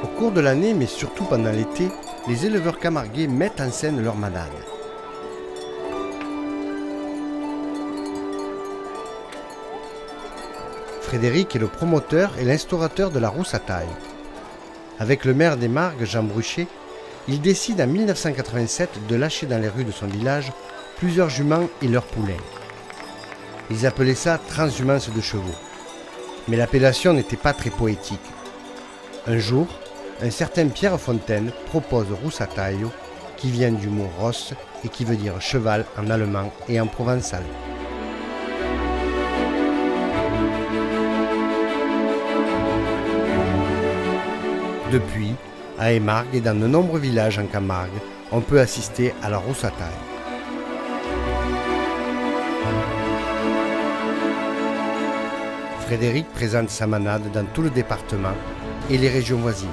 Au cours de l'année, mais surtout pendant l'été, les éleveurs camarguais mettent en scène leurs manades. Frédéric est le promoteur et l'instaurateur de la rousse à taille. Avec le maire des Margues, Jean Bruchet, il décide en 1987 de lâcher dans les rues de son village plusieurs juments et leurs poulains. Ils appelaient ça transhumance de chevaux. Mais l'appellation n'était pas très poétique. Un jour, un certain Pierre Fontaine propose rousse à taille, qui vient du mot rosse et qui veut dire cheval en allemand et en provençal. Depuis, à Émargues et dans de nombreux villages en Camargue, on peut assister à la rousse à taille. Frédéric présente sa manade dans tout le département et les régions voisines.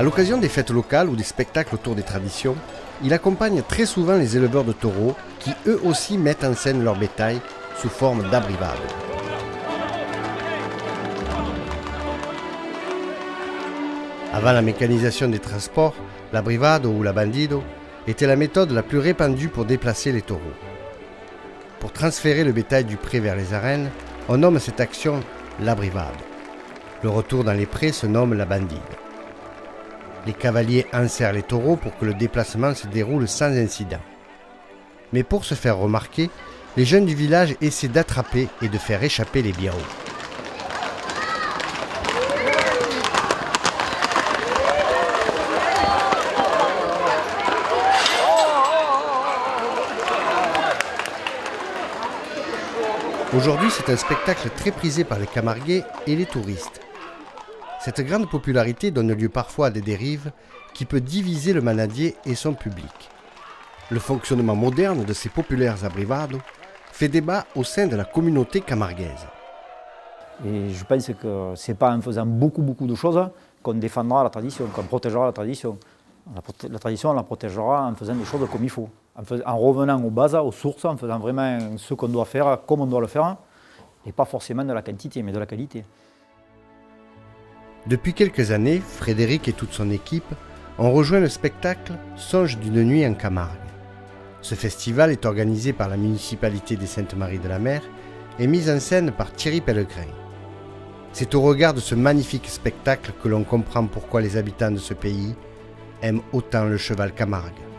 À l'occasion des fêtes locales ou des spectacles autour des traditions, il accompagne très souvent les éleveurs de taureaux qui eux aussi mettent en scène leur bétail sous forme d'abrivade. Avant la mécanisation des transports, l'abrivado ou la bandido était la méthode la plus répandue pour déplacer les taureaux. Pour transférer le bétail du pré vers les arènes, on nomme cette action l'abrivade. Le retour dans les prés se nomme la bandide. Les cavaliers enserrent les taureaux pour que le déplacement se déroule sans incident. Mais pour se faire remarquer, les jeunes du village essaient d'attraper et de faire échapper les birros. Aujourd'hui, c'est un spectacle très prisé par les Camarguais et les touristes. Cette grande popularité donne lieu parfois à des dérives qui peuvent diviser le manadier et son public. Le fonctionnement moderne de ces populaires abrivados fait débat au sein de la communauté camarguaise. Et je pense que ce n'est pas en faisant beaucoup de choses qu'on défendra la tradition, qu'on protégera la tradition. La tradition, on la protégera en faisant des choses comme il faut, en revenant aux bases, aux sources, en faisant vraiment ce qu'on doit faire, comme on doit le faire, et pas forcément de la quantité, mais de la qualité. Depuis quelques années, Frédéric et toute son équipe ont rejoint le spectacle Songe d'une nuit en Camargue. Ce festival est organisé par la municipalité des Saintes-Maries-de-la-Mer et mis en scène par Thierry Pellegrin. C'est au regard de ce magnifique spectacle que l'on comprend pourquoi les habitants de ce pays aiment autant le cheval Camargue.